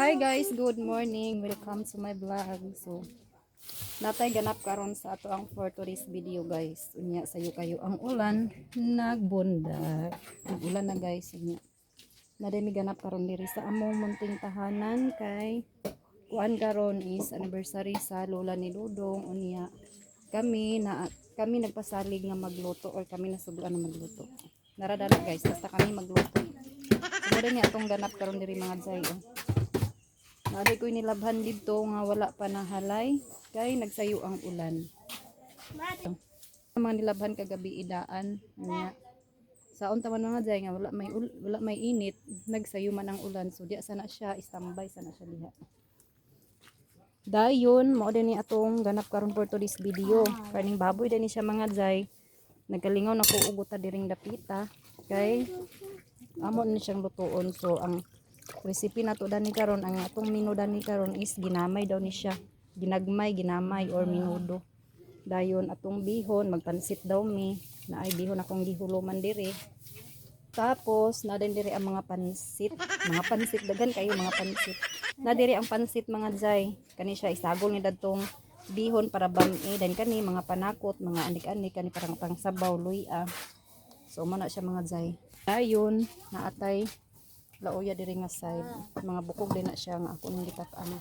Hi guys, good morning. Welcome to my vlog. So, natay ganap karon sa ato ang for today's video guys. Unya sayo kayo ang ulan nagbundag. Nag-ulan na guys unya. Naday mi ganap karon diri sa among munting tahanan kay kuan karon is anniversary sa lola ni Dudong. Unya kami nagpasalig nga magluto or kami nasudlan na magluto. Naradala guys, basta kami magluto. Sumuro niya atong ganap karon diri mga zay. Naday ko nilabhan dito nga wala pa nahalay kay nagsayo ang ulan. Mga nilabhan kagabi idaan niya. Saon taman mga jay nga wala may init, nagsayo man ang ulan so diya sana siya istambay sana siya diha. Dayon mao din ni atong ganap karon for today's video. Kaning baboy din siya mga jay. Nagalingaw na ko ugot diring dapita kay amo ni siyang lutuon. So ang recipe nato dani karon, ang atong menu dani karon is ginamay daw ni siya. Ginamay or minudo. Dayon atong bihon magpansit daw mi. Na ay bihon akong gihuluman diri. Tapos na din diri ang mga pansit. Mga pansit dagan kayo mga pansit. Na diri ang pansit mga jay. Kani siya isagol ni dadtong bihon para bami. Dan kani mga panakot, mga anik-anik kani parang pangsabaw luya. So mo na siya mga jay. Dayon naatay lauya diri nga side. Mga bukog din na siya nga ako nang gitat-ano.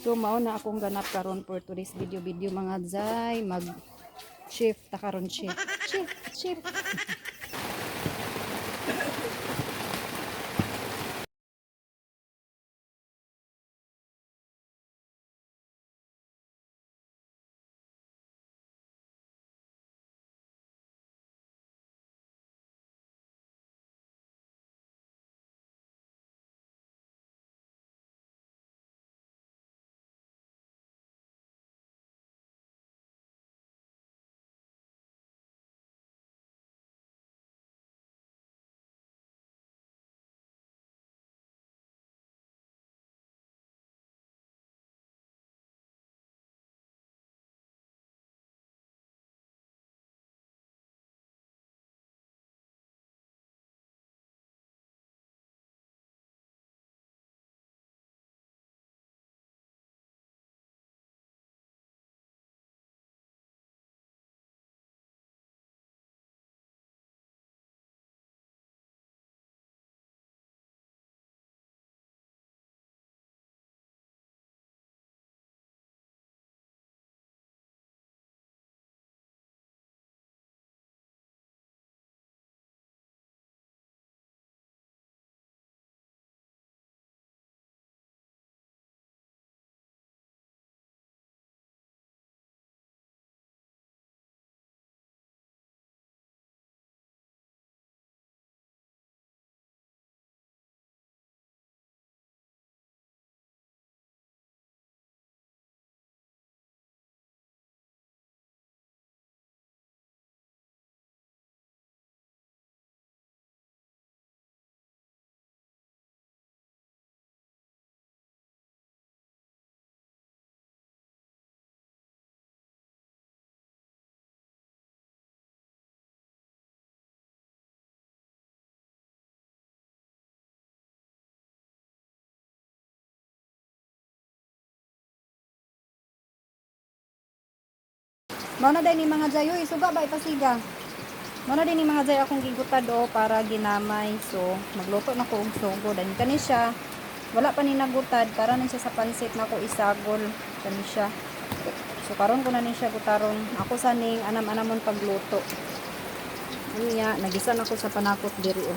So mao na akong ganap karon for today's video mga jay. Mag shift ta karon shift. Mao na din ni mga jay, oy suga ba ipasiga. Mao na din ni mga jay akong gigutad o para ginamay. So magluto na ko og sugo dan kani siya. Wala pa ni nagutad para na siya sa pansit na ko isagol kani siya. So karon ko na ni siya gutaron. Ako saning anam-anamon pagluto. Unya nagisan ako sa panakot diri o.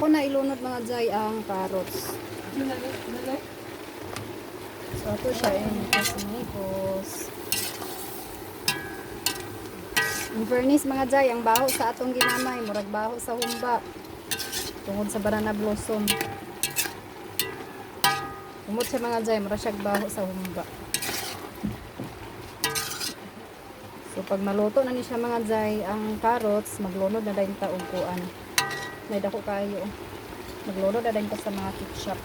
Ako na ilunod mga jay ang carrots. So ato siya mikos. In fairness mga jay, ang baho sa atong ginamay, murag baho sa humba. Tungod sa banana blossom. Umot siya mga jay, murag siya baho sa humba. So pag maluto na ni siya mga jay, ang carrots, maglunod na dayon ta og kuan. May dako kayo. Maglunod na dayon ta sa mga ketchup.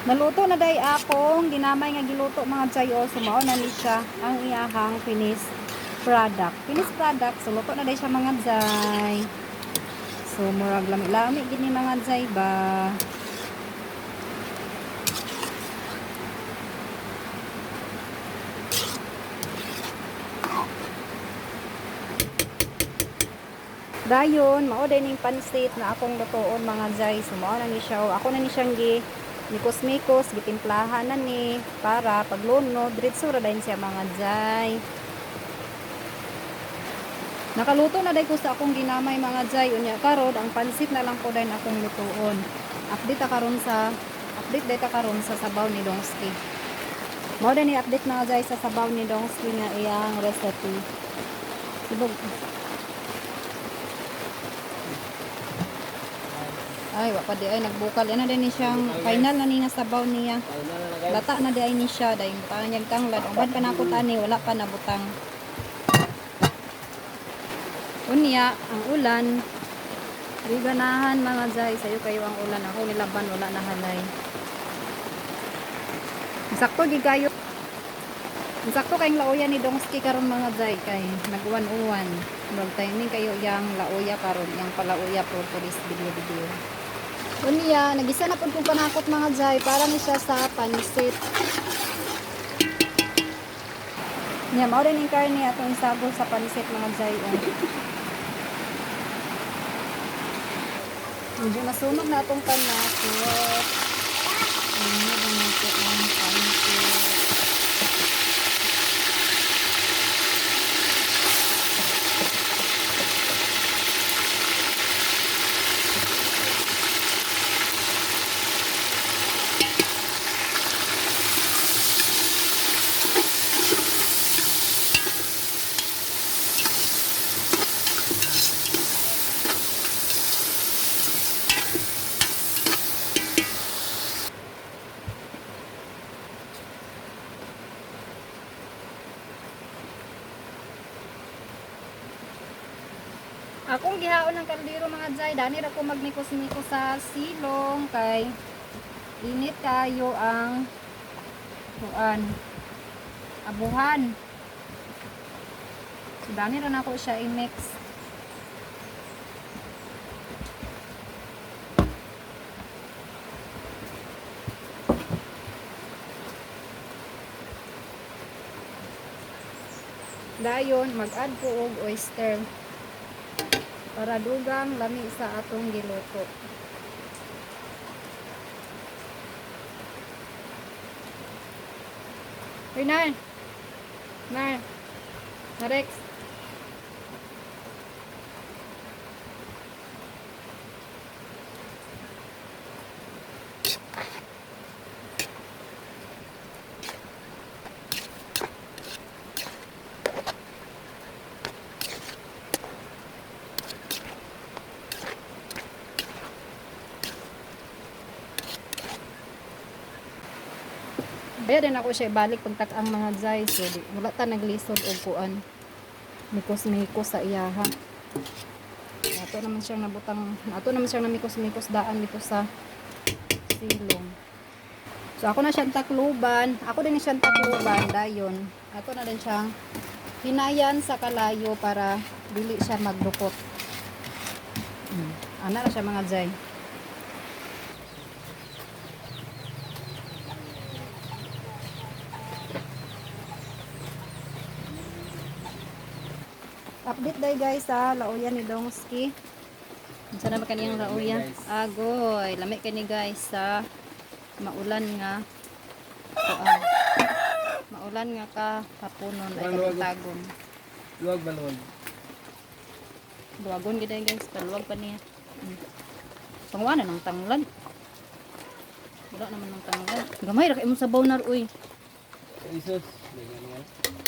Naluto na day akong ginamay nga giluto mga jay, o sumao na ni siya ang iyahang finished product. Finished product, so luto na day siya mga jay. So murag lami-lami gini mga jay ba. Dayon, mao din ning pansit na akong lutoon mga jay. So mao na ni siya, o ako na ni siyang mikos-mikos, gitimplahan na ni para paglunod diretso ra dayon siya mga jay. Nakaluto na day ko sa akong ginamay mga jay. Unya karon ang pansit na lang ko dayon akong lutoon. Update day ta karon sa sabaw ni Dongski. Mao din ni update mga jay sa sabaw ni Dongski nga iyang recipe. Sibog. Ay, wapa di ay nagbukal. Ano din ni siyang final na ni nga sabaw niya. Bata na di ay ni siya. Dahil butang niyang tanglad. Ang bad pa na ako tani, wala pa nabutang. Unya, ang ulan. Di ganahan mga jay. Sa'yo kayo ang ulan. Ako nilaban, wala na halay. Sakto gigayo. Sakto kayong lauya ni Dongski karon mga jay. Kay nagwan-uwan. Mag-timing kayo yang lauya karon. Yang palauya for this video. Unya, nagisa na po kong panakot mga jay. Para ni siya sa pansit. Nya, mao rin yung karne atong isagol sa pansit mga jay. Medyo nasunog na atong panakot. Ano ba natin ang pansit? Akong gihaon ng kaldero mga jay, dani ra ko magmikos-mikos sa silong kay init kayo ang kuan abuhan. So dani ra nako siya i-mix. Dayon mag-add ko og oyster. Para dugang lami sa atong giluto. Hoy, Nay! Nay! Narex! Kaya din ako siya ibalik pagtak ang mga jay. So, wala ta naglisod o kuan. Mikos-mikos sa iyaha. Ato naman siyang nabutang, ato naman siyang namikos-mikos daan dito sa silong. So, ako na siyang takluban. Ako din siyang takluban. Dayon. Ato na din siyang hinayan sa kalayo para dili siya magdukot. Ana na siya mga jay. Update day guys sa lauya ni Dongski. Sana ba kaniyang lauya? Agoy, lami kani guys sa maulan nga kuan. Maulan nga ka haponon ay tagon. Luwag balon. Luwagon gid guys, paluwag pa niya. Pangwana ng tanglad. Wala naman ng tanggal. Gamay ra kay imong sabaw na uy. Isos. Dagan nga.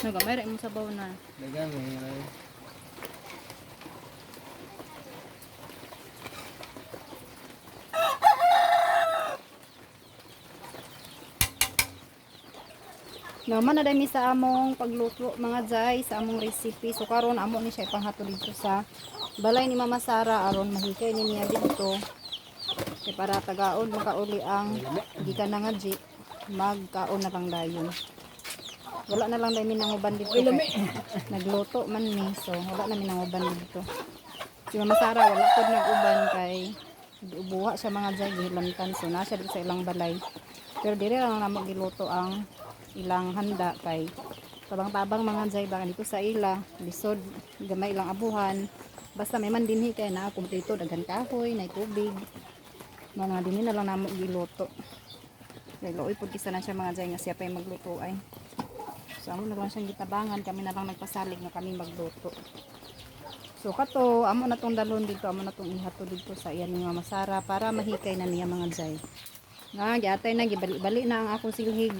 No, gamay ra imong sabaw na. Dagan nga. Naman na dami sa among pagluto mga jay sa among recipe. So karon amo ni siya ipanghatod dito sa balay ni Mama Sara aron mahikay ni niya dito. Kay para tagaon makauli ang gikan na nga jeep magkaon na lang dayon. Wala na lang dami nang uban dito. Nagluto man ni so wala na mi nang uban dito. Si Mama Sara wala pod nag-uban kay buha siya mga jay gilantan so na siya dito sa ilang balay. Pero dire lang namo giluto ang ilang handa kay tabang-tabang mga jay baka dito sa ila lisod gamay ilang abuhan basta may man dinhi kay na kumpleto daghan kahoy na tubig mga dinhi na lang namo giluto kay looy pud kisa na siya mga jay nga siya pa yung magluto ay so amo na lang siyang gitabangan kami na lang nagpasalig na kami magluto so kato amo na tong dalon dito amo na tong ihato dito sa iyan ni Mama Sara para mahikay na niya mga jay nga giatay na gibali-bali na ang akong silhig.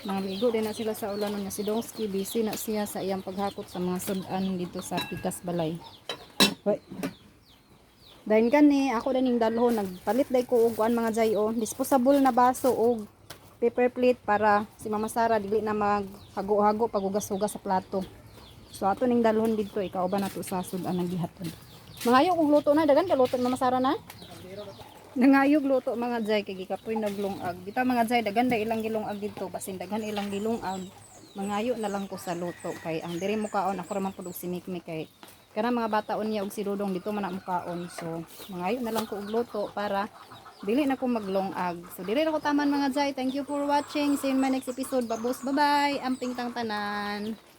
Naligo din na sila sa ulan niya si Dongski busy na siya sa iyang paghakot sa mga sudan dito sa Pikas Balay. Hoy. Dayon kani ako din ning dalhon nagpalit day ko og kuan mga jay o disposable na baso og paper plate para si Mama Sara dili na maghago-hago pagugas-hugas sa plato. So ato ning dalhon dito ikaw ba nato sa sudan ang gihatod. Mangayo kog luto na dagan ka luto Mama Sara na. Nangayog luto mga jay kay gikapoy naglungag. Bitaw mga jay daghan da ilang gilungag dito basin daghan ilang gilungag. Mangayo na lang ko sa luto kay ang diri mo kaon ako ra man pud og si Mikmik kay kana mga bataon niya og si Dudong dito man na mo kaon. So mangayo na lang ko og luto para dili na ko maglungag. So dili na ko taman mga jay. Thank you for watching. See you in my next episode. Babos. Bye-bye. Amping tang tanan.